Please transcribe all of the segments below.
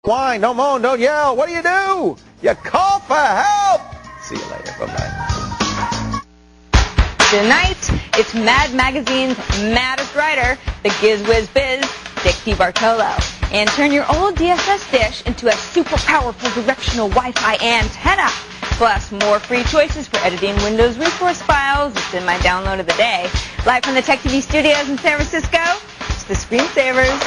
whine, don't moan, don't yell. What do? You call for help. See you later. Bye-bye. Tonight, it's Mad Magazine's maddest writer, the Giz Whiz Biz, Dick DiBartolo. And turn your old DSS dish into a super powerful directional Wi-Fi antenna. Plus, more free choices for editing Windows resource files. It's in my download of the day. Live from the Tech TV studios in San Francisco, it's the Screensavers.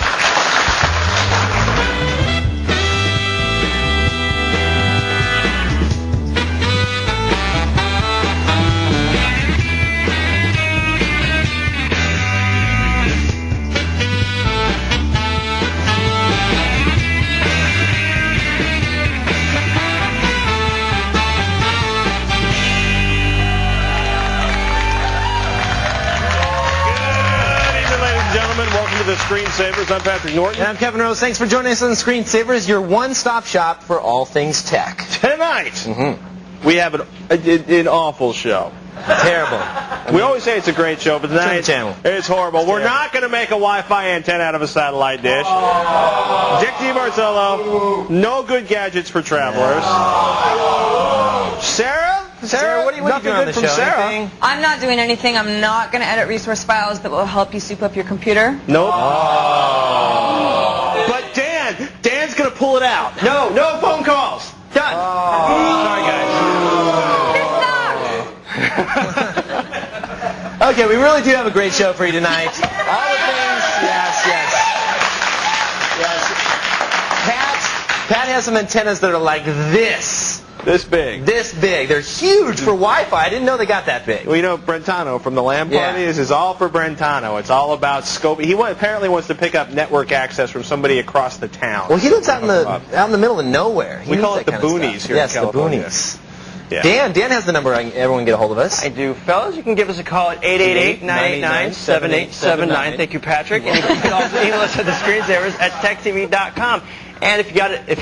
Welcome to the Screensavers. I'm Patrick Norton. And I'm Kevin Rose. Thanks for joining us on Screensavers, your one-stop shop for all things tech. Tonight, we have an awful show. Terrible. We always say it's a great show, but tonight it's horrible. We're not going to make a Wi-Fi antenna out of a satellite dish. Dick DiBartolo, no good gadgets for travelers. Sarah, what are you doing on the show? Sarah? I'm not doing anything. I'm not going to edit resource files that will help you soup up your computer. Nope. Oh. But Dan's going to pull it out. No phone calls. Done. Sorry, guys. Okay, we really do have a great show for you tonight. All the things, yes. Pat has some antennas that are like this. This big. This big. They're huge for Wi-Fi. I didn't know they got that big. Well, you know, Brentano from the LAN party, this is all for Brentano. It's all about scope. He apparently wants to pick up network access from somebody across the town. Well, he lives out in the middle of nowhere. We call it the boonies here in California. Yes, the boonies. Yeah. Dan has the number. Everyone can get a hold of us. I do. Fellas, you can give us a call at 888-989-7879. Thank you, Patrick. And you can also email us at thescreensavers@techtv.com. And if you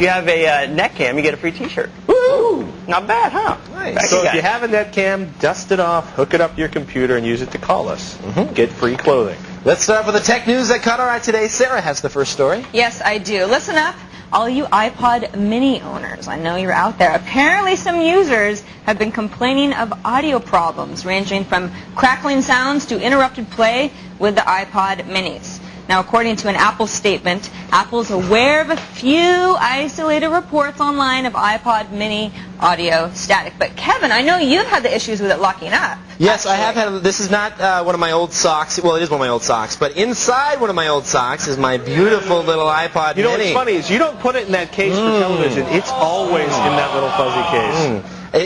have a netcam, you get a free T-shirt. Woo! Not bad, huh? Nice. So if you have a netcam, dust it off, hook it up to your computer, and use it to call us. Get free clothing. Let's start with the tech news that caught our eye today. Sarah has the first story. Yes, I do. Listen up, all you iPod mini owners. I know you're out there. Apparently some users have been complaining of audio problems, ranging from crackling sounds to interrupted play with the iPod minis. Now, according to an Apple statement, Apple's aware of a few isolated reports online of iPod mini audio static. But Kevin, I know you've had the issues with it locking up. Yes, I have had. This is not one of my old socks. Well, it is one of my old socks. But inside one of my old socks is my beautiful little iPod mini. You know what's funny is you don't put it in that case for television. It's always in that little fuzzy case.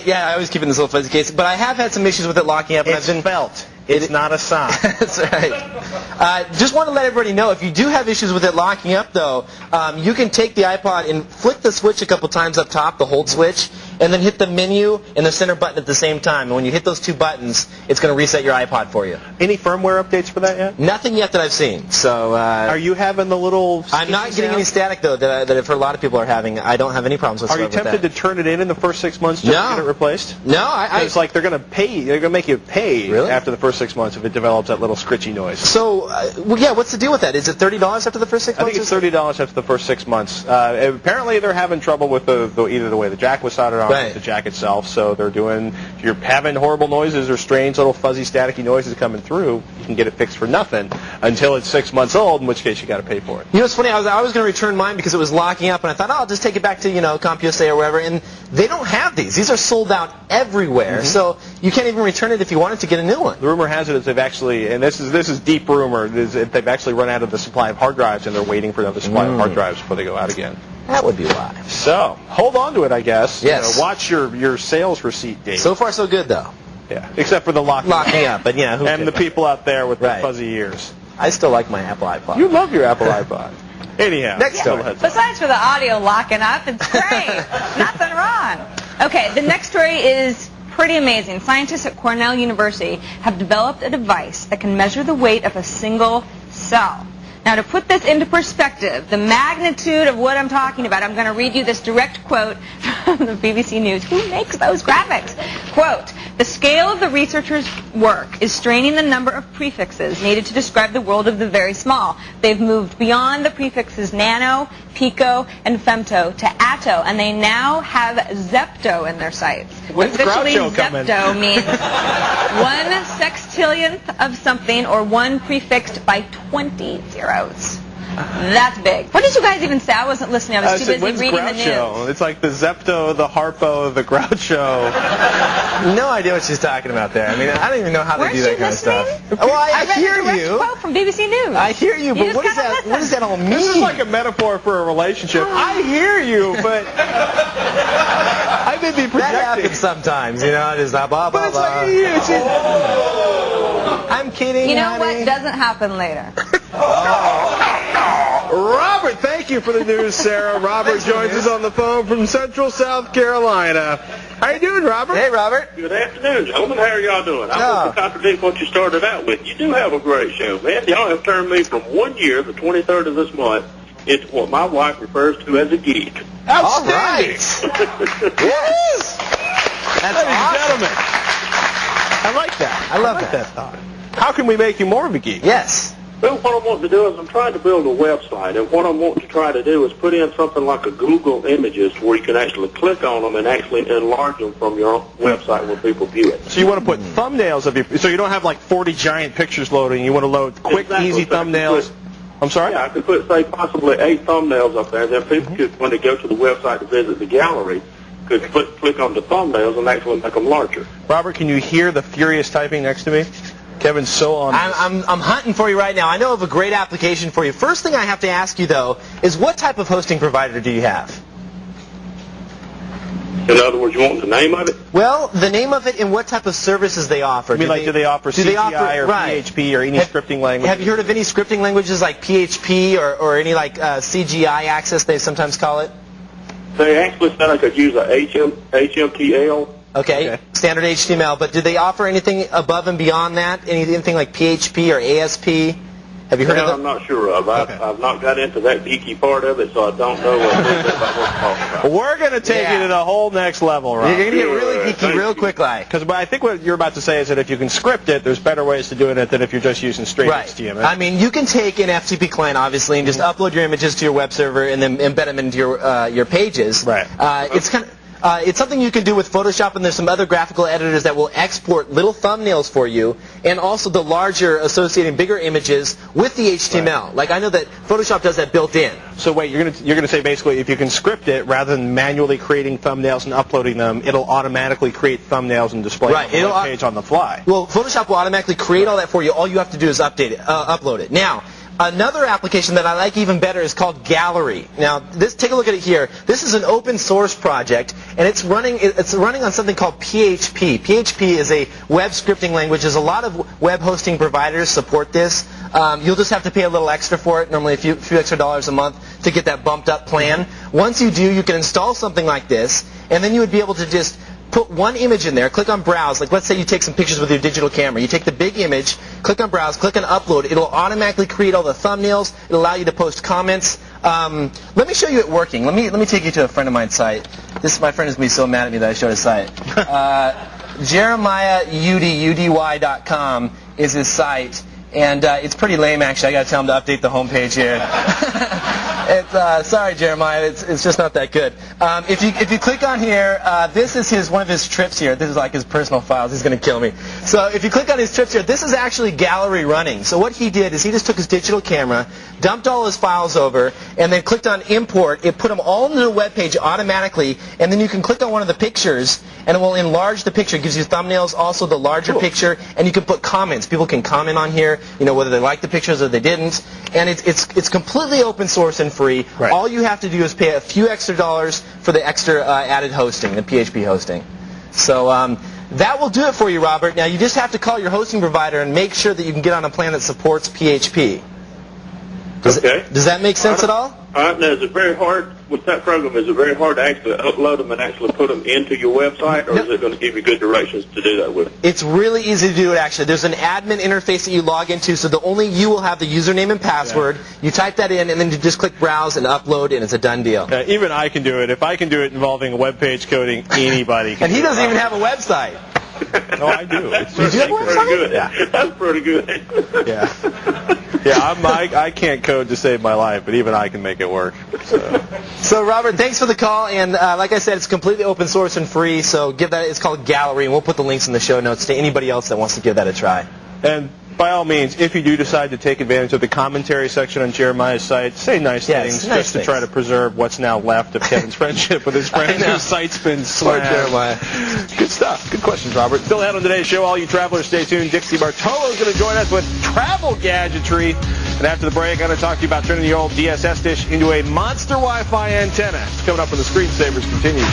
Yeah, I always keep it in this little fuzzy case. But I have had some issues with it locking up. It's felt. It's not a sock. That's right. Just want to let everybody know, if you do have issues with it locking up, though, you can take the iPod and flick the switch a couple times up top, the hold switch, and then hit the menu and the center button at the same time. And when you hit those two buttons, it's going to reset your iPod for you. Any firmware updates for that yet? Nothing yet that I've seen. So, are you having the little... I'm not getting any static, though, that I've heard a lot of people are having. I don't have any problems whatsoever. Are you tempted to turn it in the first 6 months just to get it replaced? No, it's like they're going to pay you. They're going to make you pay after the first 6 months if it develops that little scritchy noise. So, yeah, what's the deal with that? Is it $30 after the first 6 months? I think it's $30 after the first 6 months. Apparently, they're having trouble with either the way the jack was soldered on or the jack itself. So they're doing. If you're having horrible noises or strange little fuzzy staticky noises coming through, you can get it fixed for nothing until it's 6 months old, in which case you got to pay for it. You know, it's funny. I was going to return mine because it was locking up, and I thought, I'll just take it back to CompUSA or wherever. And they don't have these. These are sold out everywhere. So you can't even return it if you wanted to get a new one. The rumor has it is they've actually, and this is deep rumor, is that they've actually run out of the supply of hard drives, and they're waiting for another supply of hard drives before they go out again. That would be why. So hold on to it, I guess. Yes. Watch your sales receipt date. So far, so good, though. Yeah. Except for the locking up. But yeah, and the people out there with the fuzzy ears. I still like my Apple iPod. You love your Apple iPod. Anyhow, next story. Besides for the audio locking up, it's great. Nothing wrong. Okay, the next story is pretty amazing. Scientists at Cornell University have developed a device that can measure the weight of a single cell. Now, to put this into perspective, the magnitude of what I'm talking about, I'm going to read you this direct quote the BBC News, who makes those graphics? Quote, the scale of the researchers' work is straining the number of prefixes needed to describe the world of the very small. They've moved beyond the prefixes nano, pico, and femto to atto, and they now have zepto in their sites. When's Officially, Groucho coming? zepto means 1/60th of something, or one prefixed by 20 zeros. That's big. What did you guys even say? I wasn't listening. I was too busy when's reading the Groucho? news. It's like the Zepto, the Harpo, the Groucho. No idea what she's talking about there. I mean, I don't even know how Weren't they do that you kind listening? of stuff. Well, I read hear a direct you. quote from BBC News. I hear you, but just what, gotta what does that all mean? This is like a metaphor for a relationship. I hear you, but I may be projecting. That happens sometimes, you know. It's not blah, blah, But it's blah. like, it's just, I'm kidding, You know honey. what doesn't happen later? Robert, thank you for the news, Sarah. Robert joins us on the phone from Central South Carolina. How you doing, Robert? Hey, Robert. Good afternoon, gentlemen. How are y'all doing? I'm going to contradict what you started out with. You do have a great show, man. Y'all have turned me from 1 year, the 23rd of this month, into what my wife refers to as a geek. All right. Yes. That's Ladies and awesome. gentlemen, I like that. I love like that. thought. How can we make you more of a geek? Yes. Well, what I'm wanting to do is I'm trying to build a website, and what I'm wanting to try to do is put in something like a Google Images where you can actually click on them and actually enlarge them from your website when people view it. So you want to put thumbnails of your, so you don't have like 40 giant pictures loading. You want to load quick, Exactly. easy So I could thumbnails. I'm sorry? Yeah, I could put, say, possibly 8 thumbnails up there, and then people could, when they go to the website to visit the gallery, could click on the thumbnails and actually make them larger. Robert, can you hear the furious typing next to me? Kevin's so on this. I'm hunting for you right now. I know of a great application for you. First thing I have to ask you, though, is what type of hosting provider do you have? In other words, you want the name of it? Well, the name of it and what type of services they offer. I mean, do they offer CGI or right. PHP or any scripting language? Have you heard of any scripting languages like PHP or any like CGI access, they sometimes call it? They actually said I could use a HMTL. Okay, standard HTML. But do they offer anything above and beyond that? Anything like PHP or ASP? Have you heard of I'm them? not sure of. I've not got into that geeky part of it, so I don't know a little bit about what to talk about. We're going to take you to the whole next level, Robert. You're going to get really geeky Thank real you. quick, like. Because I think what you're about to say is that if you can script it, there's better ways to doing it than if you're just using straight Right. HTML. I mean, you can take an FTP client, obviously, and just upload your images to your web server and then embed them into your pages. Right. It's kind of... it's something you can do with Photoshop, and there's some other graphical editors that will export little thumbnails for you, and also the larger associating bigger images with the HTML. Like I know that Photoshop does that built in. So wait, you're gonna say basically if you can script it rather than manually creating thumbnails and uploading them, it'll automatically create thumbnails and display Right, them on it'll the page on the fly. Well, Photoshop will automatically create all that for you. All you have to do is upload it. Now, another application that I like even better is called Gallery. Now, take a look at it here. This is an open source project, and it's running on something called PHP. PHP is a web scripting language. There's a lot of web hosting providers support this. You'll just have to pay a little extra for it, normally a few extra dollars a month to get that bumped up plan. Once you do, you can install something like this, and then you would be able to just put one image in there, click on Browse. Like let's say you take some pictures with your digital camera. You take the big image, click on Browse, click on Upload. It'll automatically create all the thumbnails. It'll allow you to post comments. Let me show you it working. Let me take you to a friend of mine's site. My friend is going to be so mad at me that I showed his site. JeremiahUdy.com is his site. And it's pretty lame, actually. I got to tell him to update the homepage here. Sorry, Jeremiah. It's just not that good. If you click on here, this is one of his trips here. This is like his personal files. He's going to kill me. So if you click on his trips here, this is actually Gallery running. So what he did is he just took his digital camera, dumped all his files over, and then clicked on Import. It put them all into the web page automatically, and then you can click on one of the pictures, and it will enlarge the picture. It gives you thumbnails, also the larger picture, and you can put comments. People can comment on here, whether they like the pictures or they didn't. And it's completely open source and free. Right. All you have to do is pay a few extra dollars for the extra added hosting, the PHP hosting. So that will do it for you, Robert. Now you just have to call your hosting provider and make sure that you can get on a plan that supports PHP. Does that make sense at all? Now, is it very hard with that program, is it very hard to actually upload them and actually put them into your website, or is it going to give you good directions to do that with? It's really easy to do it, actually. There's an admin interface that you log into, so only you will have the username and password. Yeah. You type that in, and then you just click browse and upload, and it's a done deal. Even I can do it. If I can do it involving web page coding, anybody can. And he doesn't even have a website. No, I do. Did you have a website? Good. Yeah. That's pretty good. Yeah. Yeah, I can't code to save my life, but even I can make it work. So Robert, thanks for the call, and like I said, it's completely open source and free, so give that, it's called Gallery, and we'll put the links in the show notes to anybody else that wants to give that a try. And by all means, if you do decide to take advantage of the commentary section on Jeremiah's site, say nice things just to try to preserve what's now left of Kevin's friendship with his friend whose site's been slammed. Jeremiah. Good stuff. Good questions, Robert. Still ahead on today's show, all you travelers, stay tuned. Dixie Bartolo is going to join us with travel gadgetry. And after the break, I'm going to talk to you about turning your old DSS dish into a monster Wi-Fi antenna. It's coming up when the Screensavers continue.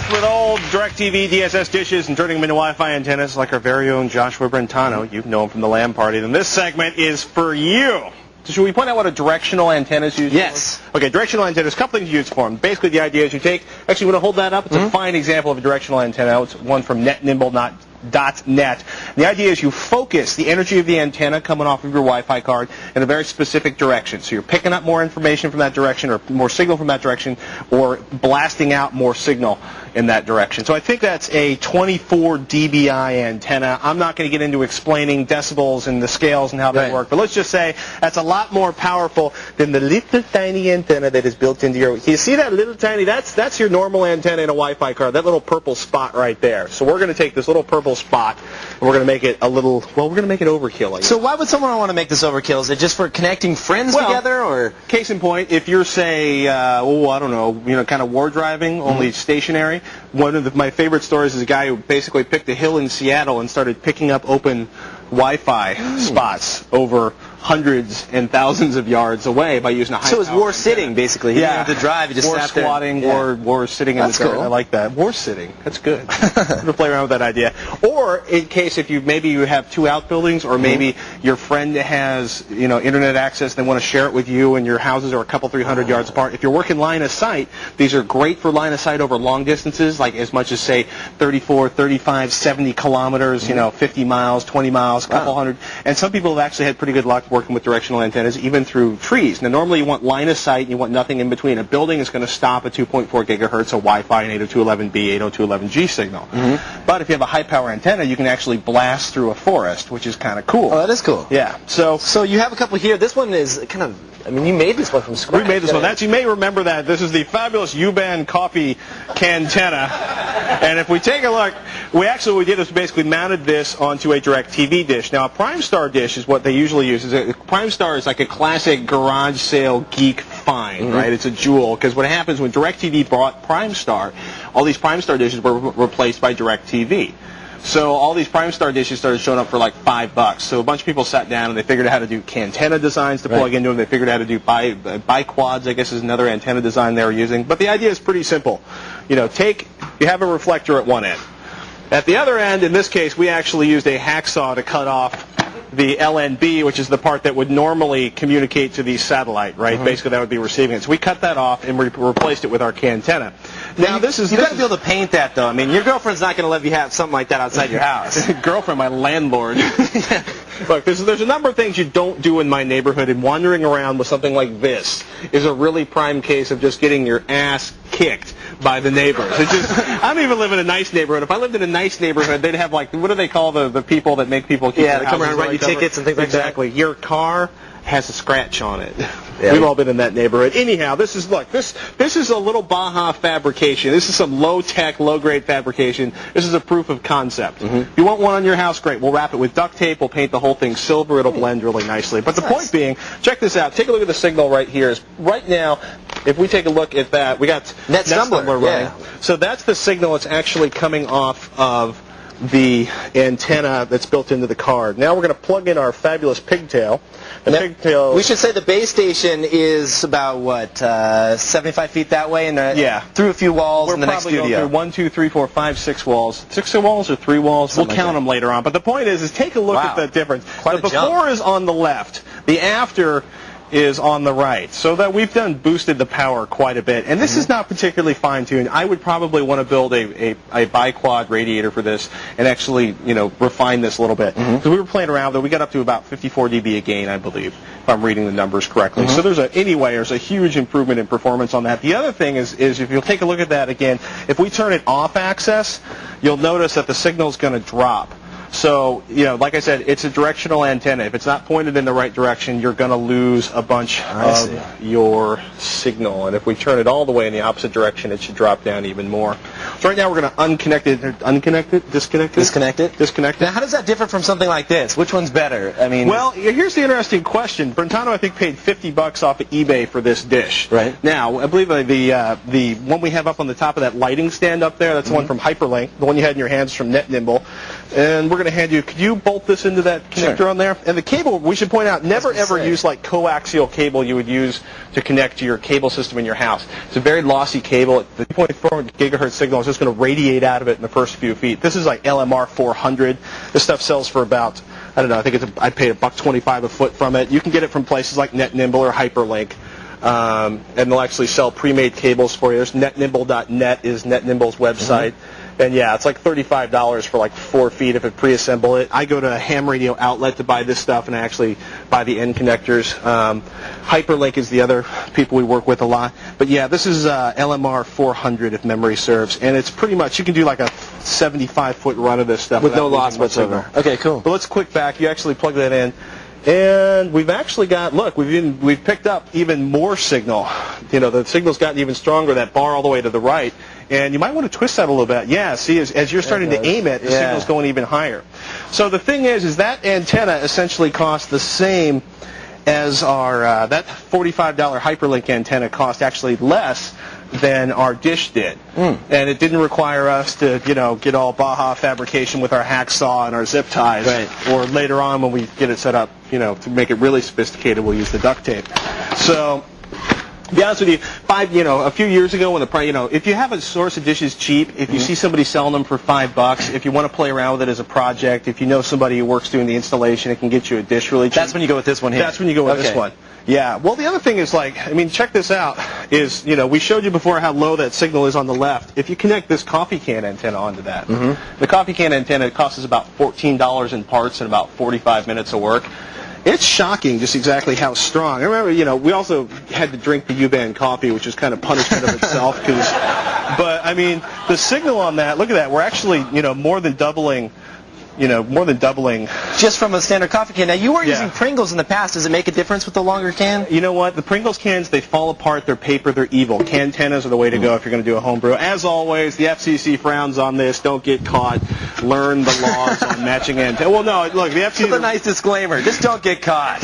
With old DirecTV DSS dishes and turning them into Wi-Fi antennas like our very own Joshua Brentano, you know him from the Lamb Party, then this segment is for you. So should we point out what a directional antenna is used for? Yes. Okay, directional antennas, a couple things used for them. Basically, the idea is you take, actually, you want to hold that up? It's a fine example of a directional antenna. It's one from NetNimble.net. The idea is you focus the energy of the antenna coming off of your Wi-Fi card in a very specific direction. So you're picking up more information from that direction or more signal from that direction or blasting out more signal in that direction. So I think that's a 24 dBi antenna. I'm not going to get into explaining decibels and the scales and how they work, but let's just say that's a lot more powerful than the little tiny antenna that is built into your... You see that little tiny... That's your normal antenna in a Wi-Fi card, that little purple spot right there. So we're going to take this little purple spot and we're going to make it a little... Well, we're going to make it overkill, I guess. So why would someone want to make this overkill? Is it just for connecting friends together, or... Case in point, if you're, say, I don't know, kind of war driving, only stationary, one of my favorite stories is a guy who basically picked a hill in Seattle and started picking up open Wi-Fi spots over hundreds and thousands of yards away by using a high. So it's war sitting, basically. He didn't have to drive. He just war sat there. Squatting, war sitting in the dirt. Cool. I like that. War sitting. That's good. I'm going to play around with that idea. Or in case if maybe you have two outbuildings, or maybe your friend has internet access, they want to share it with you, and your houses are a couple 300 yards apart. If you're working line of sight, these are great for line of sight over long distances, like as much as say 34, 35, 70 kilometers. 50 miles, 20 miles, a couple hundred. And some people have actually had pretty good luck working with directional antennas, even through trees. Now, normally you want line of sight, and you want nothing in between. A building is going to stop at 2.4 gigahertz of Wi-Fi and 802.11b, 802.11g signal. But if you have a high-power antenna, you can actually blast through a forest, which is kind of cool. Oh, that is cool. Yeah. So you have a couple here. This one is kind of... you made this one from scratch. We made this one. You may remember that. This is the fabulous U-Bahn coffee cantenna. And if we take a look, what we did is basically mounted this onto a DirecTV dish. Now, a PrimeStar dish is what they usually use. PrimeStar is like a classic garage sale geek find, right? It's a jewel, because what happens when DirecTV bought PrimeStar, all these PrimeStar dishes were replaced by DirecTV. So all these PrimeStar dishes started showing up for like $5. So a bunch of people sat down and they figured out how to do cantenna designs to plug into them. They figured out how to do biquads, I guess is another antenna design they were using. But the idea is pretty simple. You have a reflector at one end. At the other end, in this case, we actually used a hacksaw to cut off the LNB, which is the part that would normally communicate to the satellite, right? Basically, that would be receiving it. So we cut that off and we replaced it with our cantenna. Now, you got to be able to paint that, though. I mean, your girlfriend's not going to let you have something like that outside your house. Girlfriend, my landlord. Look, there's a number of things you don't do in my neighborhood, and wandering around with something like this is a really prime case of just getting your ass kicked by the neighbors. It's just, I don't even live in a nice neighborhood. If I lived in a nice neighborhood, they'd have what do they call the people that make people keep their they come around and write you tickets and things like that. Exactly. Your car has a scratch on it. Yeah. We've all been in that neighborhood. Anyhow, this is a little Baja fabrication. This is some low-tech, low-grade fabrication. This is a proof of concept. If you want one on your house, great. We'll wrap it with duct tape. We'll paint the whole thing silver. It'll blend really nicely. But the point being, check this out. Take a look at the signal right here. Right now, if we take a look at that, we got NetStumbler running. Yeah. So that's the signal that's actually coming off of the antenna that's built into the card. Now we're going to plug in our fabulous pigtail. pigtail. We should say the base station is about, what, 75 feet that way? And through a few walls in the next studio. We're probably going through 1, 2, 3, 4, 5, 6 walls. 6 walls or 3 walls? We'll count them later on. But the point is take a look at the difference. The before is on the left. The after is on the right, so that we've boosted the power quite a bit. And this is not particularly fine-tuned. I would probably want to build a bi-quad radiator for this and actually, refine this a little bit. Because we were playing around with it. We got up to about 54 dB a gain, I believe, if I'm reading the numbers correctly. So there's a huge improvement in performance on that. The other thing is if you'll take a look at that again, if we turn it off access, you'll notice that the signal is going to drop. So, like I said, it's a directional antenna. If it's not pointed in the right direction, you're going to lose a bunch of your signal. And if we turn it all the way in the opposite direction, it should drop down even more. So right now we're going to disconnect it. Now, how does that differ from something like this? Which one's better? I mean, well, here's the interesting question. Brentano, I think, paid $50 off of eBay for this dish. Right. Now, I believe the one we have up on the top of that lighting stand up there, that's the one from Hyperlink. The one you had in your hands from NetNimble. And we're going to hand you, could you bolt this into that connector on there? And the cable, we should point out, never ever use like coaxial cable you would use to connect to your cable system in your house. It's a very lossy cable. The 2.4 gigahertz signal is just going to radiate out of it in the first few feet. This is like LMR 400. This stuff sells for about, I don't know, I think I paid $1.25 a foot from it. You can get it from places like NetNimble or Hyperlink. And they'll actually sell pre-made cables for you. There's netnimble.net is NetNimble's website. And yeah, it's like $35 for like 4 feet if it pre-assemble it. I go to a ham radio outlet to buy this stuff, and I actually buy the end connectors. Hyperlink is the other people we work with a lot. But yeah, this is LMR 400 if memory serves, and it's pretty much, you can do like a 75-foot run of this stuff with no loss whatsoever. Okay, cool. But let's click back. You actually plug that in. And we've actually got, look, we've picked up even more signal. The signal's gotten even stronger, that bar all the way to the right. And you might want to twist that a little bit. Yeah, see, as you're starting to aim it, the signal's going even higher. So the thing is that antenna essentially costs the same as our, that $45 Hyperlink antenna cost actually less than our dish did. And it didn't require us to, get all Baja fabrication with our hacksaw and our zip ties. Right. Or later on when we get it set up, to make it really sophisticated, we'll use the duct tape. So, to be honest with you, a few years ago when the price, if you have a source of dishes cheap, if you see somebody selling them for $5, if you want to play around with it as a project, if you know somebody who works doing the installation, it can get you a dish really cheap. That's when you go with this one here. That's when you go with this one. Yeah. Well, the other thing is check this out. Is we showed you before how low that signal is on the left. If you connect this coffee can antenna onto that, the coffee can antenna costs us about $14 in parts and about 45 minutes of work. It's shocking just exactly how strong. I remember, we also had to drink the U-Band coffee, which is kind of punishment of itself. But I mean, the signal on that, look at that. We're actually, more than doubling. Just from a standard coffee can. Now, you were using Pringles in the past. Does it make a difference with the longer can? You know what? The Pringles cans, they fall apart. They're paper. They're evil. Can antennas are the way to go if you're going to do a homebrew. As always, the FCC frowns on this. Don't get caught. Learn the laws on matching antennas. Well, no, look, the FCC... That's a nice disclaimer. Just don't get caught.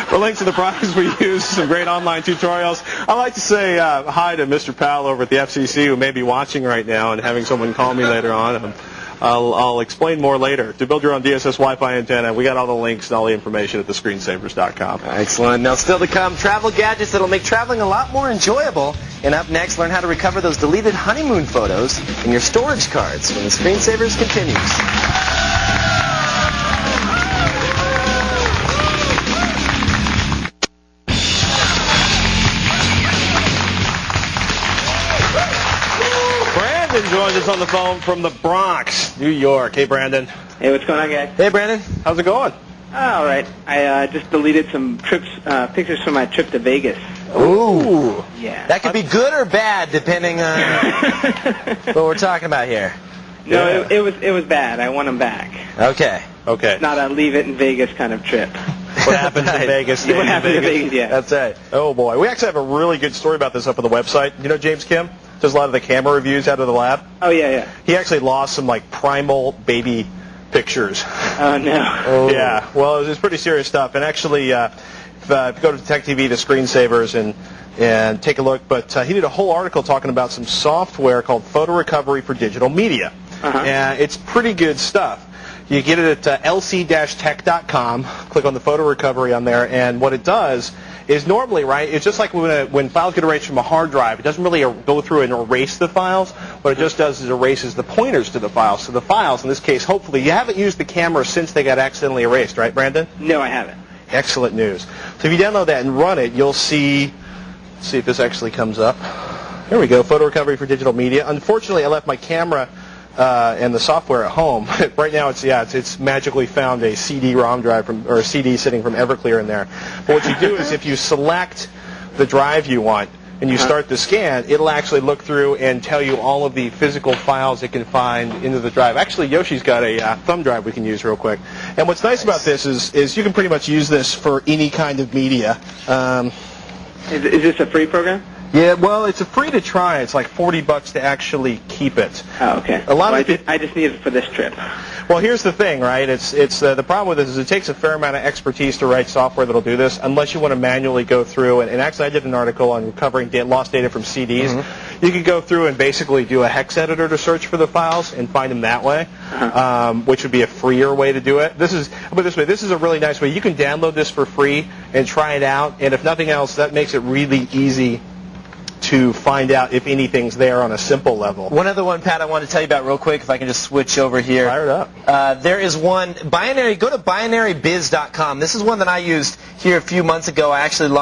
For links to the products we use, some great online tutorials. I'd like to say hi to Mr. Powell over at the FCC, who may be watching right now and having someone call me later on. I'll explain more later. To build your own DSS Wi-Fi antenna, we got all the links and all the information at thescreensavers.com. Excellent. Now, still to come, travel gadgets that'll make traveling a lot more enjoyable. And up next, learn how to recover those deleted honeymoon photos in your storage cards when the Screensavers continues. Brandon joins us on the phone from the Bronx, New York. Hey, Brandon. Hey, what's going on, guys? Hey, Brandon. How's it going? All right. I just deleted some pictures from my trip to Vegas. Ooh. Yeah. That could be good or bad, depending on what we're talking about here. No, it was bad. I want them back. Okay. Not a leave it in Vegas kind of trip. What happens in Vegas? What happens in Vegas, yeah. That's right. Oh, boy. We actually have a really good story about this up on the website. You know James Kim? Does a lot of the camera reviews out of the lab. Oh, yeah. He actually lost some, primal baby pictures. Oh, no. Yeah. Well, it was pretty serious stuff. And actually, if you go to Tech TV, the Screensavers, and take a look. But he did a whole article talking about some software called Photo Recovery for Digital Media. And it's pretty good stuff. You get it at lc-tech.com. Click on the photo recovery on there, and what it does is normally, right, it's just like when files get erased from a hard drive. It doesn't really go through and erase the files. What it just does is erases the pointers to the files. So the files, in this case, hopefully, you haven't used the camera since they got accidentally erased, right, Brandon? No, I haven't. Excellent news. So if you download that and run it, you'll see, let's see if this actually comes up. There we go, photo recovery for digital media. Unfortunately, I left my camera and the software at home. Right now, it's magically found a CD-ROM drive or a CD sitting from Everclear in there. But what you do is if you select the drive you want and you start the scan, it'll actually look through and tell you all of the physical files it can find into the drive. Actually, Yoshi's got a thumb drive we can use real quick. And what's nice about this is you can pretty much use this for any kind of media. Is this a free program? Yeah, well, it's a free to try. It's like $40 to actually keep it. Oh, okay. I just need it for this trip. Well, here's the thing, right? It's the problem with this is it takes a fair amount of expertise to write software that'll do this, unless you want to manually go through. And actually, I did an article on recovering lost data from CDs. Mm-hmm. You could go through and basically do a hex editor to search for the files and find them that way, which would be a freer way to do it. This is a really nice way. You can download this for free and try it out. And if nothing else, that makes it really easy to find out if anything's there on a simple level. One other one, Pat, I want to tell you about real quick, if I can just switch over here. Fire it up. There is one, go to binarybiz.com. This is one that I used here a few months ago. I actually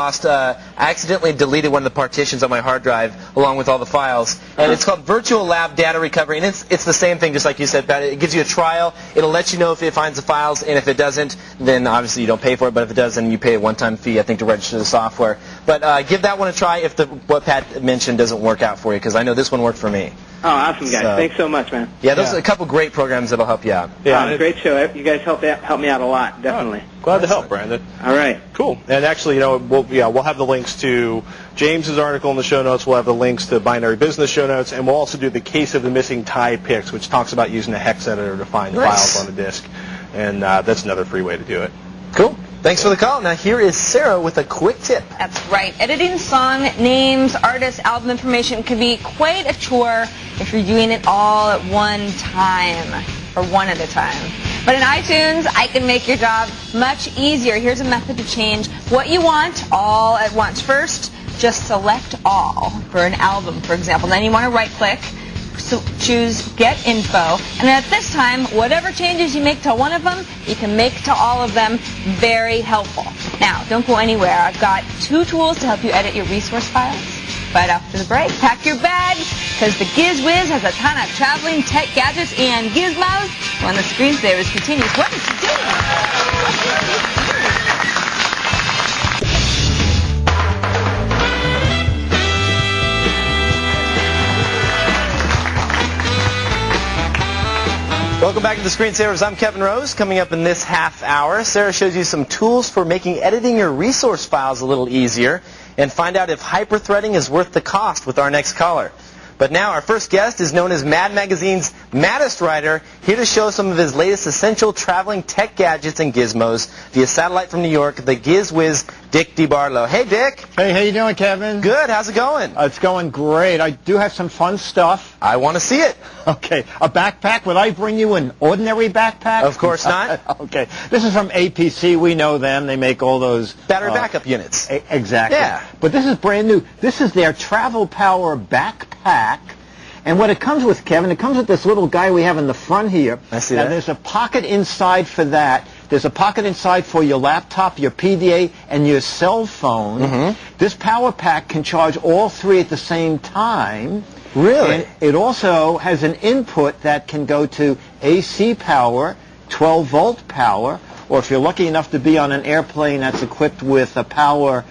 accidentally deleted one of the partitions on my hard drive along with all the files. And it's called Virtual Lab Data Recovery. And it's the same thing, just like you said, Pat. It gives you a trial. It'll let you know if it finds the files, and if it doesn't, then obviously you don't pay for it. But if it does, then you pay a one-time fee, I think, to register the software. But give that one a try if what Pat mentioned doesn't work out for you, because I know this one worked for me. Oh, awesome, guys. Thanks so much, man. Yeah, those are a couple great programs that'll help you out. Yeah, great show. You guys help me out a lot, definitely. Glad to help, Brandon. All right. Cool. And actually, we'll have the links to James's article in the show notes. We'll have the links to Binary Business show notes, and we'll also do the case of the missing tie picks, which talks about using a hex editor to find files on a disk. And that's another free way to do it. Cool. Thanks for the call. Now here is Sarah with a quick tip. That's right. Editing song names, artists, album information can be quite a chore if you're doing it all at one time, or one at a time. But in iTunes, I can make your job much easier. Here's a method to change what you want all at once. First, just select all for an album, for example. Then you want to right-click. So choose Get Info, and at this time, whatever changes you make to one of them, you can make to all of them. Very helpful. Now, don't go anywhere. I've got 2 tools to help you edit your resource files. Right after the break, pack your bag, because the GizWiz has a ton of traveling tech gadgets and gizmos when the Screensavers continues. What is he doing? Welcome back to the Screensavers. I'm Kevin Rose. Coming up in this half hour, Sarah shows you some tools for making editing your resource files a little easier, and find out if hyperthreading is worth the cost with our next caller. But now our first guest is known as Mad Magazine's maddest writer, here to show some of his latest essential traveling tech gadgets and gizmos via satellite from New York, the GizWiz, Dick DeBarlo. Hey, Dick. Hey, how you doing, Kevin? Good. How's it going? It's going great. I do have some fun stuff. I want to see it. Okay. A backpack. Would I bring you an ordinary backpack? Of course not. Okay. This is from APC. We know them. They make all those... Battery backup units. Exactly. Yeah. But this is brand new. This is their Travel Power backpack. And what it comes with, Kevin, it comes with this little guy we have in the front here. I see that. Now, there's a pocket inside for that. There's a pocket inside for your laptop, your PDA, and your cell phone. Mm-hmm. This power pack can charge all 3 at the same time. Really? And it also has an input that can go to AC power, 12-volt power, or if you're lucky enough to be on an airplane that's equipped with a power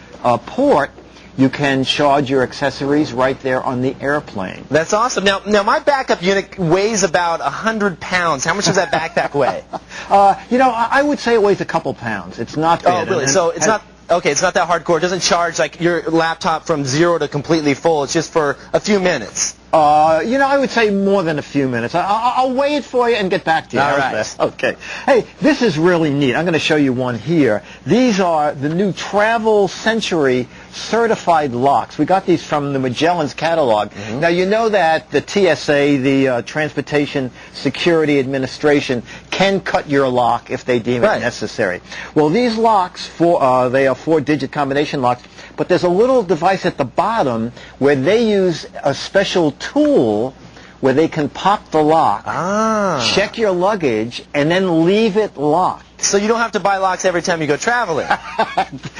port, you can charge your accessories right there on the airplane. That's awesome. Now my backup unit weighs about 100 pounds. How much does that backpack weigh? I would say it weighs a couple pounds. It's not bad. Oh, really? So it's not... Okay, it's not that hardcore. It doesn't charge like your laptop from 0 to completely full. It's just for a few minutes. I would say more than a few minutes. I'll weigh it for you and get back to you. All right. Okay. Hey, this is really neat. I'm going to show you one here. These are the new Travel Century certified locks. We got these from the Magellan's catalog. Mm-hmm. Now, you know that the TSA, the Transportation Security Administration, can cut your lock if they deem it necessary. Well, these locks, they are 4-digit combination locks, but there's a little device at the bottom where they use a special tool where they can pop the lock, check your luggage, and then leave it locked. So you don't have to buy locks every time you go traveling.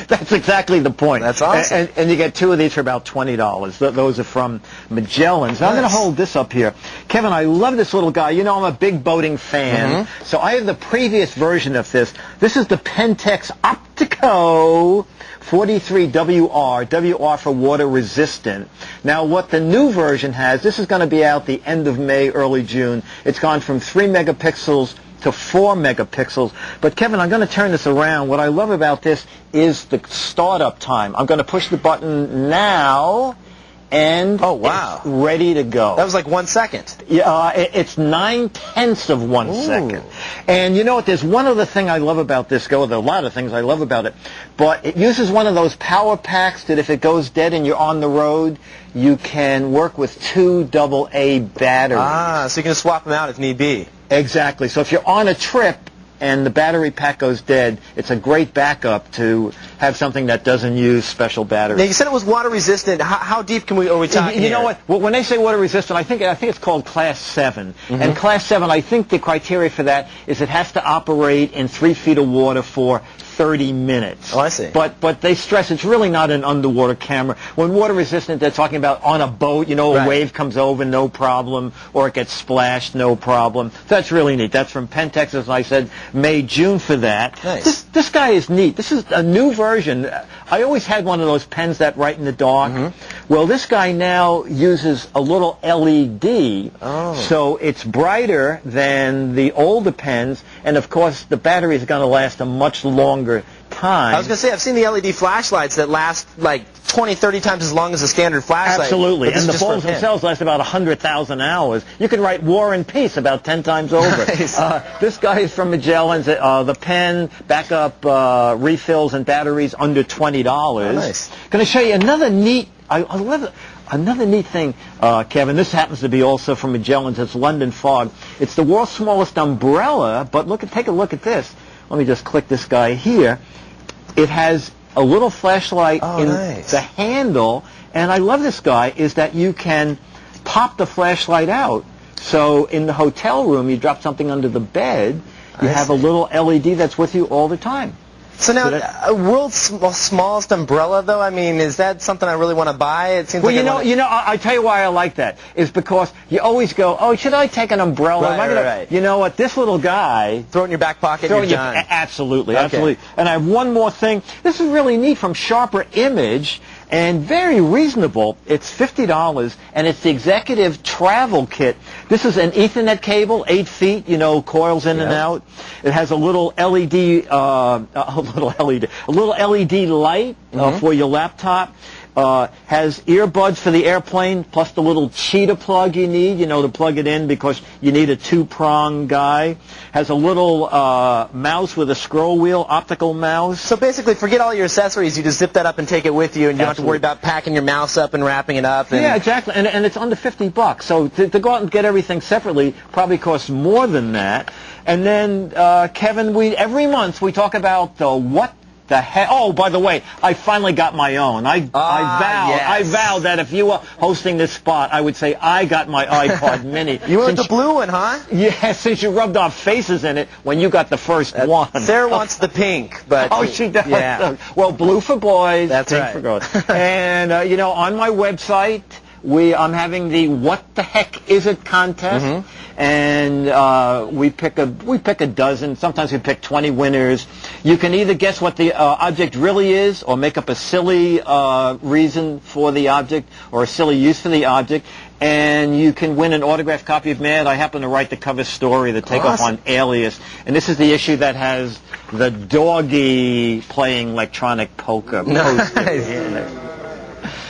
That's exactly the point. That's awesome. And you get 2 of these for about $20. Those are from Magellan's. Now, I'm going to hold this up here. Kevin, I love this little guy. You know, I'm a big boating fan. So I have the previous version of this. This is the Pentex Optico 43WR, WR for water resistant. Now, what the new version has, this is going to be out the end of May, early June. It's gone from 3 megapixels to 4 megapixels. But Kevin, I'm going to turn this around. What I love about this is the startup time. I'm going to push the button now, and it's ready to go. That was like 1 second. Yeah, it's 9/10 of 1 second. And you know what? There's one other thing I love about this. There are a lot of things I love about it. But it uses one of those power packs that if it goes dead and you're on the road, you can work with 2 AA batteries. So you can swap them out if need be. Exactly. So if you're on a trip and the battery pack goes dead, it's a great backup to have something that doesn't use special batteries. Now, you said it was water resistant. How deep are we talking You know what? Well, when they say water resistant, I think it's called Class 7. And Class 7, I think the criteria for that is it has to operate in 3 feet of water for 30 minutes. Oh, I see. But they stress it's really not an underwater camera. When water resistant, they're talking about on a boat, you know, a wave comes over, no problem, or it gets splashed, no problem. That's really neat. That's from Pentex, as I said, May, June for that. Nice. This guy is neat. This is a new version. I always had one of those pens that write in the dark. Well, this guy now uses a little LED, so it's brighter than the older pens, and of course the battery is going to last a much longer time. I was going to say, I've seen the LED flashlights that last like 20, 30 times as long as a standard flashlight. Absolutely. And the bulbs themselves last about 100,000 hours. You can write War and Peace about 10 times over. Nice. This guy is from Magellan's. The pen, backup refills and batteries under $20. Nice. Going to show you another neat, I love it. Another neat thing, Kevin, this happens to be also from Magellan's. It's London Fog. It's the world's smallest umbrella, but take a look at this. Let me just click this guy here. It has a little flashlight in the handle, and I love this guy, is that you can pop the flashlight out. So in the hotel room, you drop something under the bed, you have a little LED that's with you all the time. So now, world's smallest umbrella, though, I mean, is that something I really want to buy? It seems well, I tell you why I like that, is because you always go, oh, should I take an umbrella? Right. You know what, this little guy... Throw it in your back pocket and you're done. Absolutely, absolutely. And I have one more thing. This is really neat from Sharper Image, and very reasonable. It's $50, and it's the Executive Travel Kit. This is an Ethernet cable, 8 feet, coils in and out. It has a little LED, a little LED light for your laptop. Has earbuds for the airplane, plus the little cheetah plug you need, to plug it in because you need a 2-prong guy. Has a little mouse with a scroll wheel, optical mouse. So basically, forget all your accessories. You just zip that up and take it with you, and you don't have to worry about packing your mouse up and wrapping it up. Yeah, exactly. And it's under $50. So to go out and get everything separately probably costs more than that. And then, Kevin, every month we talk about what the heck? Oh, by the way, I finally got my own. I vowed that if you were hosting this spot, I would say I got my iPod Mini. You went with the blue one, huh? Yeah, since you rubbed our faces in it when you got the first one. Sarah wants the pink, but she does. Yeah. Well, blue for boys, that's pink for girls. And on my website, I'm having the What the Heck Is It contest, and we pick a dozen. Sometimes we pick 20 winners. You can either guess what the object really is, or make up a silly reason for the object, or a silly use for the object. And you can win an autographed copy of Mad. I happen to write the cover story, the takeoff on Alias, and this is the issue that has the doggy playing electronic poker. Nice.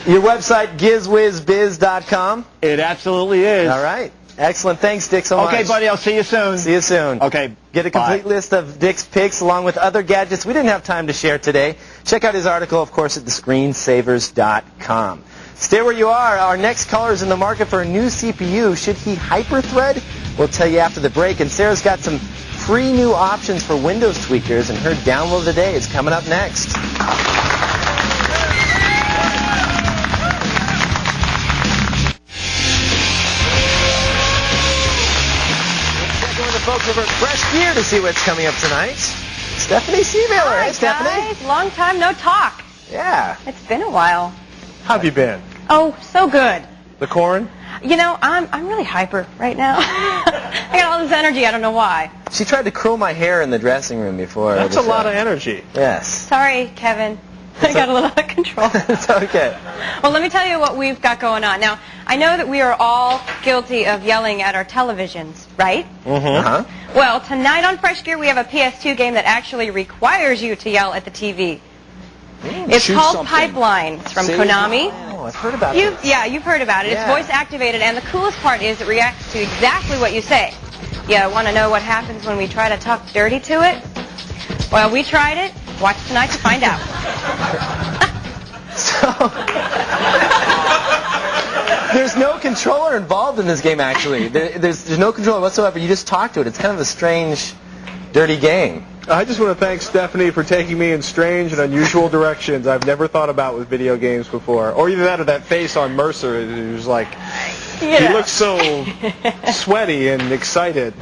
Your website, gizwizbiz.com? It absolutely is. All right. Excellent. Thanks, Dick, so much. Okay, buddy. I'll see you soon. See you soon. Okay. Get a complete list of Dick's picks along with other gadgets we didn't have time to share today. Check out his article, of course, at thescreensavers.com. Stay where you are. Our next caller is in the market for a new CPU. Should he hyperthread? We'll tell you after the break. And Sarah's got some free new options for Windows tweakers, and her download of the day is coming up next. Folks over at Fresh Gear to see what's coming up tonight. Stephanie Seemailer. Hey, Stephanie. Guys. Long time no talk. Yeah. It's been a while. How have you been? Oh, so good. The corn? You know, I'm really hyper right now. I got all this energy. I don't know why. She tried to curl my hair in the dressing room before. That's a lot of energy. Yes. Sorry, Kevin. I got a little out of control. It's okay. Well, let me tell you what we've got going on. Now, I know that we are all guilty of yelling at our televisions, right? Uh-huh. Well, tonight on Fresh Gear, we have a PS2 game that actually requires you to yell at the TV. It's called Pipeline. It's from Konami. Oh, I've heard about it. Yeah, you've heard about it. Yeah. It's voice activated, and the coolest part is it reacts to exactly what you say. You want to know what happens when we try to talk dirty to it? Well, we tried it. Watch tonight to find out. There's no controller involved in this game, actually. There's no controller whatsoever. You just talk to it. It's kind of a strange, dirty game. I just want to thank Stephanie for taking me in strange and unusual directions I've never thought about with video games before. Or either that or that face on Mercer. It was like, he looks so sweaty and excited.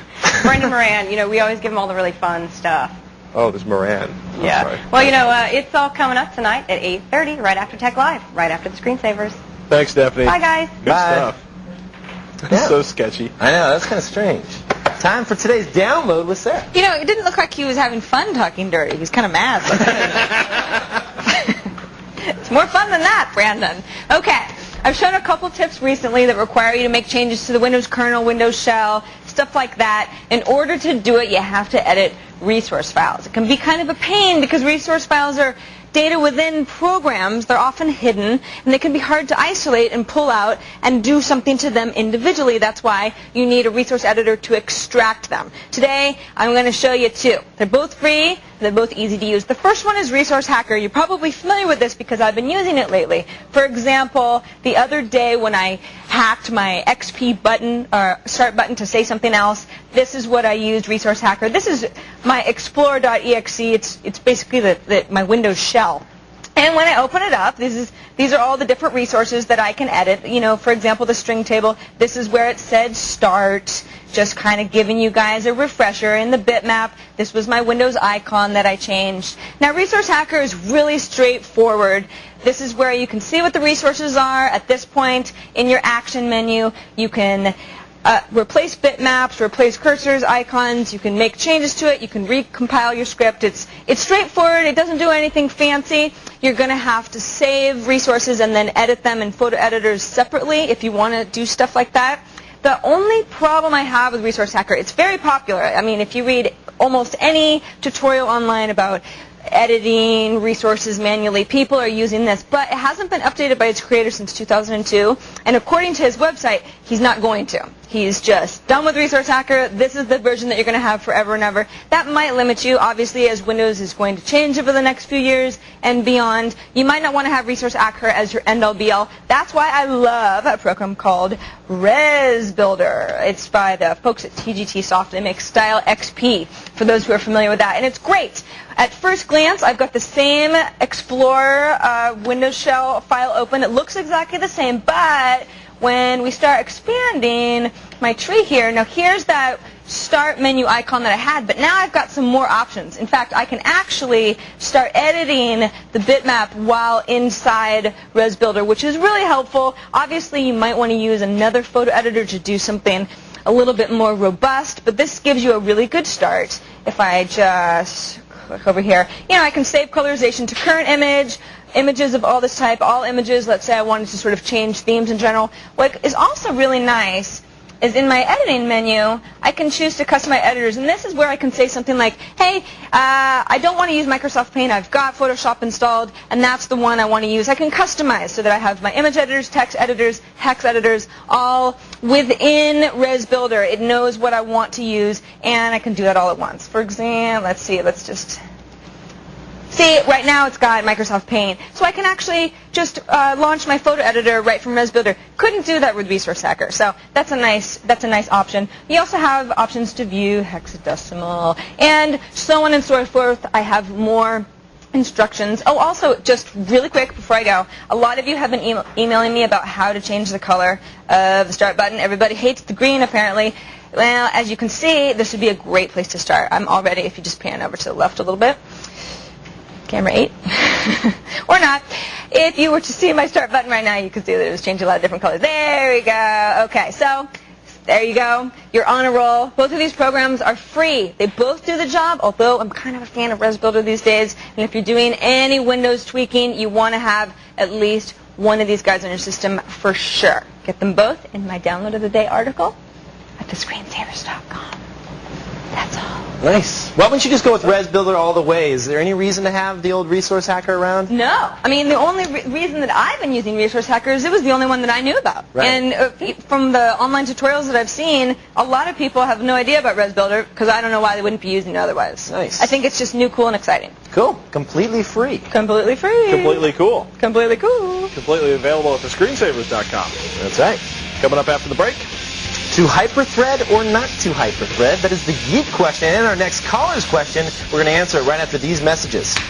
Brendan Moran, we always give him all the really fun stuff. Oh, there's Moran. Yeah. Sorry. Well, it's all coming up tonight at 8:30, right after Tech Live, right after the screensavers. Thanks, Stephanie. Bye, guys. Good Bye. stuff. That's Yeah. so sketchy. I know, that's kind of strange. Time for today's download with Sarah. It didn't look like he was having fun talking dirty. He was kind of mad. It's more fun than that, Brandon. Okay. I've shown a couple tips recently that require you to make changes to the Windows kernel, Windows shell, stuff like that. In order to do it, you have to edit resource files. It can be kind of a pain because resource files are data within programs. They're often hidden, and they can be hard to isolate and pull out and do something to them individually. That's why you need a resource editor to extract them. Today, I'm going to show you two. They're both free. They're both easy to use. The first one is Resource Hacker. You're probably familiar with this because I've been using it lately. For example, the other day when I hacked my XP button or start button to say something else, this is what I used, Resource Hacker. This is my Explorer.exe. It's basically my Windows shell. And when I open it up, these are all the different resources that I can edit. For example, the string table. This is where it said start, just kind of giving you guys a refresher. In the bitmap, this was my Windows icon that I changed. Now, Resource Hacker is really straightforward. This is where you can see what the resources are. At this point, in your action menu, you can replace bitmaps, replace cursors, icons. You can make changes to it. You can recompile your script. It's straightforward. It doesn't do anything fancy. You're going to have to save resources and then edit them in photo editors separately if you want to do stuff like that. The only problem I have with Resource Hacker, it's very popular. I mean, if you read almost any tutorial online about editing resources manually, people are using this, but it hasn't been updated by its creator since 2002, and according to his website, he's not going to. He's just done with Resource Hacker. This is the version that you're going to have forever and ever. That might limit you, obviously, as Windows is going to change over the next few years and beyond. You might not want to have Resource Hacker as your end-all be-all. That's why I love a program called Res Builder. It's by the folks at TGT Soft. They make Style XP, for those who are familiar with that, and it's great. At first glance, I've got the same Explorer Windows shell file open. It looks exactly the same, but when we start expanding my tree here, now here's that start menu icon that I had, but now I've got some more options. In fact, I can actually start editing the bitmap while inside Res Builder, which is really helpful. Obviously, you might want to use another photo editor to do something a little bit more robust, but this gives you a really good start. If I just click over here, I can save colorization to current image, images of all this type, all images. Let's say I wanted to sort of change themes in general. What is also really nice is in my editing menu, I can choose to customize editors. And this is where I can say something like, hey, I don't want to use Microsoft Paint. I've got Photoshop installed, and that's the one I want to use. I can customize so that I have my image editors, text editors, hex editors, all within Res Builder. It knows what I want to use, and I can do that all at once. For example, let's just See, right now it's got Microsoft Paint, so I can actually just launch my photo editor right from ResBuilder. Couldn't do that with Resource Hacker, so that's a nice option. You also have options to view hexadecimal and so on and so forth. I have more instructions. Oh, also, just really quick before I go, a lot of you have been emailing me about how to change the color of the start button. Everybody hates the green, apparently. Well, as you can see, this would be a great place to start. I'm already, if you just pan over to the left a little bit, camera 8, or not. If you were to see my start button right now, you could see that it was changing a lot of different colors. There we go. Okay, so there you go. You're on a roll. Both of these programs are free. They both do the job, although I'm kind of a fan of ResBuilder these days. And if you're doing any Windows tweaking, you want to have at least one of these guys on your system for sure. Get them both in my Download of the Day article at thescreensavers.com. That's all. Nice. Why wouldn't you just go with ResBuilder all the way? Is there any reason to have the old Resource Hacker around? No. I mean, the only reason that I've been using Resource Hacker is it was the only one that I knew about. Right. And from the online tutorials that I've seen, a lot of people have no idea about ResBuilder because I don't know why they wouldn't be using it otherwise. Nice. I think it's just new, cool, and exciting. Cool. Completely free. Completely free. Completely cool. Completely cool. Completely available at thescreensavers.com. That's right. Coming up after the break. To hyperthread or not to hyperthread? That is the geek question. And our next caller's question, we're going to answer it right after these messages. Be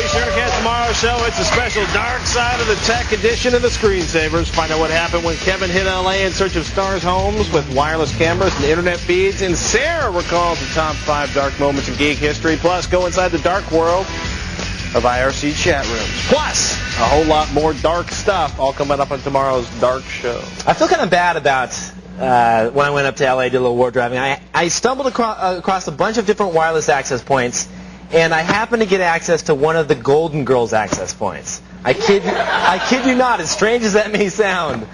sure to catch tomorrow's show. It's a special Dark Side of the Tech edition of the Screensavers. Find out what happened when Kevin hit LA in search of stars' homes with wireless cameras and internet feeds. And Sarah recalls the top 5 dark moments in geek history. Plus, go inside the dark world of IRC chat rooms. Plus, a whole lot more dark stuff all coming up on tomorrow's Dark Show. I feel kind of bad about when I went up to LA, did a little war driving. I stumbled across a bunch of different wireless access points, and I happened to get access to one of the Golden Girls access points. I kid you not, as strange as that may sound.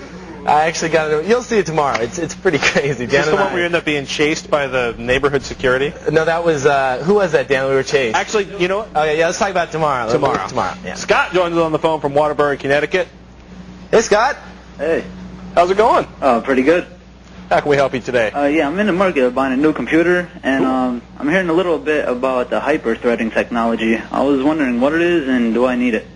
I actually got it. You'll see it tomorrow. It's pretty crazy. Is this the one where you end up being chased by the neighborhood security? No, that was, who was that, Dan? We were chased. Actually, you know what? Okay, yeah, let's talk about it tomorrow. Tomorrow, yeah. Scott joins us on the phone from Waterbury, Connecticut. Hey, Scott. Hey. How's it going? Pretty good. How can we help you today? Yeah, I'm in the market of buying a new computer, and I'm hearing a little bit about the hyperthreading technology. I was wondering what it is and do I need it?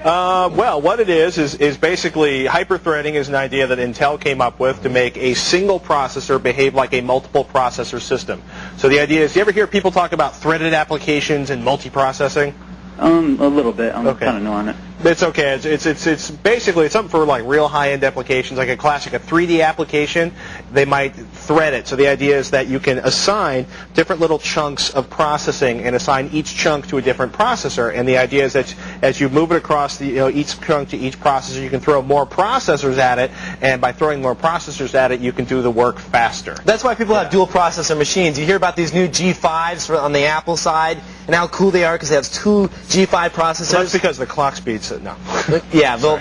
Well, what it is basically hyperthreading is an idea that Intel came up with to make a single processor behave like a multiple processor system. So the idea is, you ever hear people talk about threaded applications and multiprocessing? A little bit. I'm kind of new on it. It's okay. It's basically something for like real high-end applications, like a 3D application. They might thread it. So the idea is that you can assign different little chunks of processing and assign each chunk to a different processor. And the idea is that as you move it across each chunk to each processor, you can throw more processors at it. And by throwing more processors at it, you can do the work faster. That's why people have dual processor machines. You hear about these new G5s on the Apple side and how cool they are because they have 2 G5 processors. Well, that's because the clock speeds. No. Yeah, well,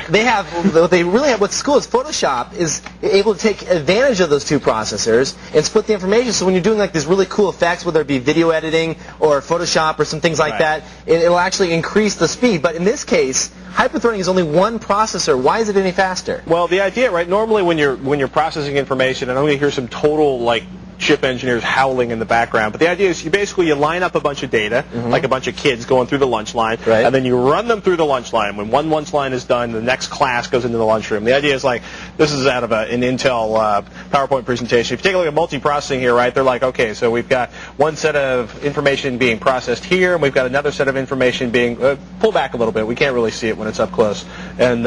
they really have, what's cool is Photoshop is able to take advantage of those 2 processors and split the information. So when you're doing like these really cool effects, whether it be video editing or Photoshop or some things like that, it'll actually increase the speed. But in this case, hyperthreading is only 1 processor. Why is it any faster? Well, the idea, right, normally when you're processing information, and I'm going to hear some total like chip engineers howling in the background. But the idea is you line up a bunch of data, like a bunch of kids going through the lunch line, and then you run them through the lunch line. When one lunch line is done, the next class goes into the lunchroom. The idea is like, this is out of an Intel PowerPoint presentation. If you take a look at multiprocessing here, right, they're like, okay, so we've got one set of information being processed here, and we've got another set of information being, pull back a little bit, we can't really see it when it's up close, and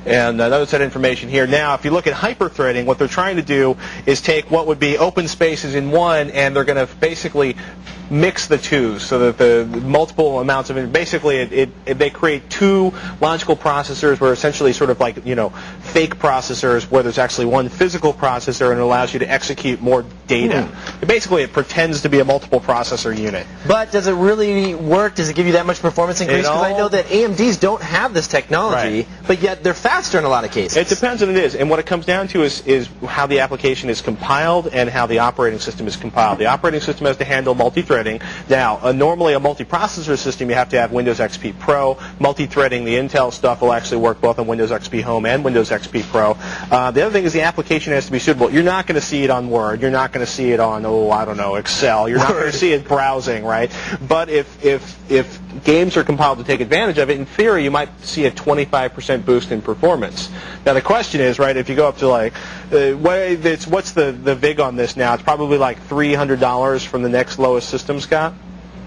another set of information here. Now, if you look at hyperthreading, what they're trying to do is take what would be open spaces in one, and they're going to basically mix the two so that the multiple amounts of basically they create 2 logical processors where essentially sort of like fake processors where there's actually one physical processor and it allows you to execute more data. Basically, it pretends to be a multiple processor unit. But does it really work? Does it give you that much performance increase? Because I know that AMDs don't have this technology, but yet they're faster in a lot of cases. It depends on what it is, and what it comes down to is how the application is compiled and how the operating system is compiled. The operating system has to handle multi-threading hyperthreading. Now, normally a multiprocessor system, you have to have Windows XP Pro. Multi-threading, the Intel stuff will actually work both on Windows XP Home and Windows XP Pro. The other thing is the application has to be suitable. You're not going to see it on Word. You're not going to see it on, Excel. You're not going to see it browsing, right? But if games are compiled to take advantage of it, in theory, you might see a 25% boost in performance. Now, the question is, right, if you go up to what's the VIG on this now? It's probably like $300 from the next lowest system, Scott?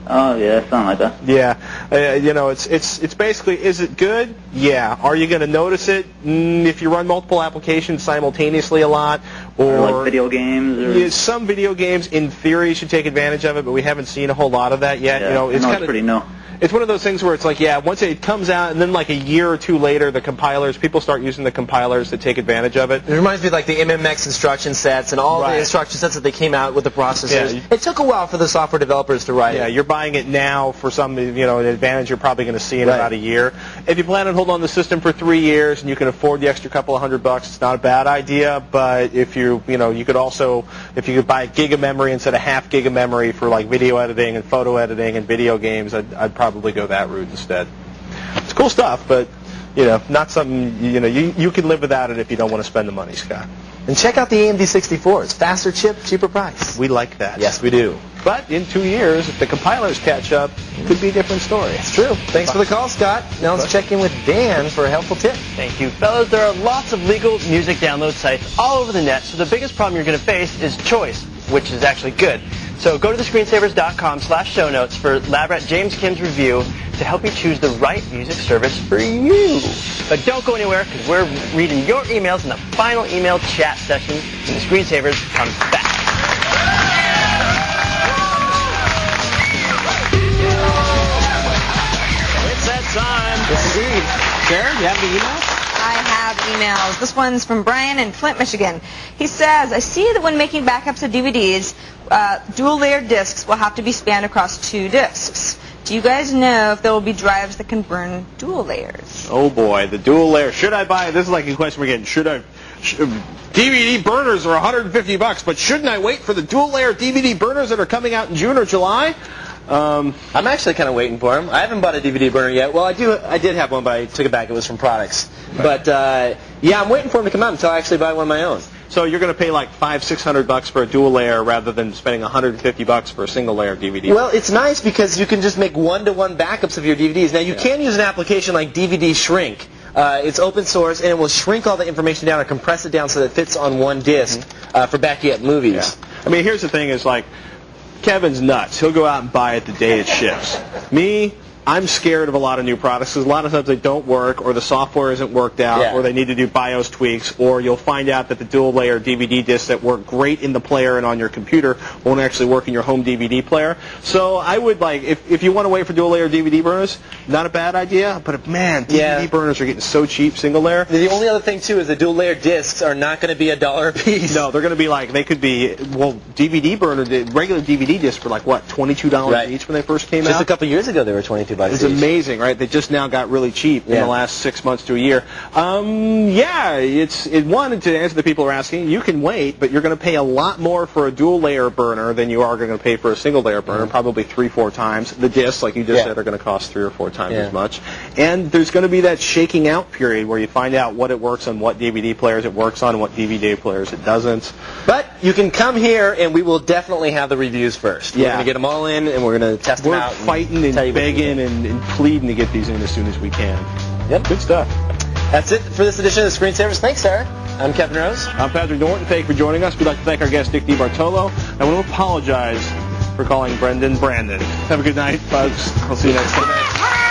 Oh, yeah, something like that. Yeah. It's basically, is it good? Yeah. Are you going to notice it if you run multiple applications simultaneously a lot? Or like video games? Or... some video games, in theory, should take advantage of it, but we haven't seen a whole lot of that yet. Yeah, it's pretty new. It's one of those things where it's like, yeah, once it comes out, and then like a year or two later, people start using the compilers to take advantage of it. It reminds me of like the MMX instruction sets and all the instruction sets that they came out with the processors. Yeah. It took a while for the software developers to write it. Yeah, you're buying it now for some, an advantage you're probably going to see in about a year. If you plan on holding on the system for 3 years and you can afford the extra couple of $100, it's not a bad idea. But if you could also, if you could buy a gig of memory instead of half gig of memory for like video editing and photo editing and video games, I'd probably go that route instead. It's cool stuff, but not something you can live without it if you don't want to spend the money, Scott. And check out the AMD 64s. Faster chip, cheaper price. We like that. Yes, we do. But in 2 years, if the compilers catch up, it could be a different story. It's true. Thanks for the call, Scott. Now let's check in with Dan for a helpful tip. Thank you, fellas. There are lots of legal music download sites all over the net, so the biggest problem you're going to face is choice, which is actually good. So go to thescreensavers.com/show notes for lab rat James Kim's review to help you choose the right music service for you. But don't go anywhere, because we're reading your emails in the final email chat session when the Screensavers comes back. It's that time. Yes, indeed. Sarah, do you have the emails? I have emails. This one's from Brian in Flint, Michigan. He says, I see that when making backups of DVDs, dual-layered discs will have to be spanned across 2 discs. Do you guys know if there will be drives that can burn dual layers? Oh boy, the dual layer. Should I buy it? This is like a question we're getting. DVD burners are $150, but shouldn't I wait for the dual layer DVD burners that are coming out in June or July? I'm actually kind of waiting for them. I haven't bought a DVD burner yet. Well, I did have one, but I took it back. It was from Products. Right. But yeah, I'm waiting for them to come out until I actually buy one of my own. So you're going to pay like $500-600 for a dual layer rather than spending $150 for a single layer DVD. Well, it's nice because you can just make one-to-one backups of your DVDs. Now you can use an application like DVD Shrink. It's open source and it will shrink all the information down or compress it down so that it fits on one disc for backing up movies. Yeah. I mean, here's the thing: is like Kevin's nuts. He'll go out and buy it the day it ships. Me, I'm scared of a lot of new products because a lot of times they don't work, or the software isn't worked out, or they need to do BIOS tweaks, or you'll find out that the dual-layer DVD discs that work great in the player and on your computer won't actually work in your home DVD player. So I would if you want to wait for dual-layer DVD burners, not a bad idea. But man, DVD burners are getting so cheap, single-layer. The only other thing too is the dual-layer discs are not going to be $1 a piece. No, they're going to be DVD burner, the regular DVD discs were like what, $22 each when they first came out. Just a couple years ago, they were $22. It's amazing, right? They just now got really cheap in the last 6 months to a year. One, to answer the people who are asking, you can wait, but you're going to pay a lot more for a dual-layer burner than you are going to pay for a single-layer burner, probably 3-4 times. The discs, like you just said, are going to cost 3 or 4 times as much. And there's going to be that shaking out period where you find out what it works on, what DVD players it works on, and what DVD players it doesn't. But you can come here, and we will definitely have the reviews first. We're going to get them all in, and we're going to test them out. We're fighting and begging and pleading to get these in as soon as we can. Yep. Good stuff. That's it for this edition of the Screensavers. Thanks, Sarah. I'm Kevin Rose. I'm Patrick Norton. Thank you for joining us. We'd like to thank our guest, Dick DiBartolo. I want to apologize for calling Brendan Brandon. Have a good night, folks. I'll see you next time.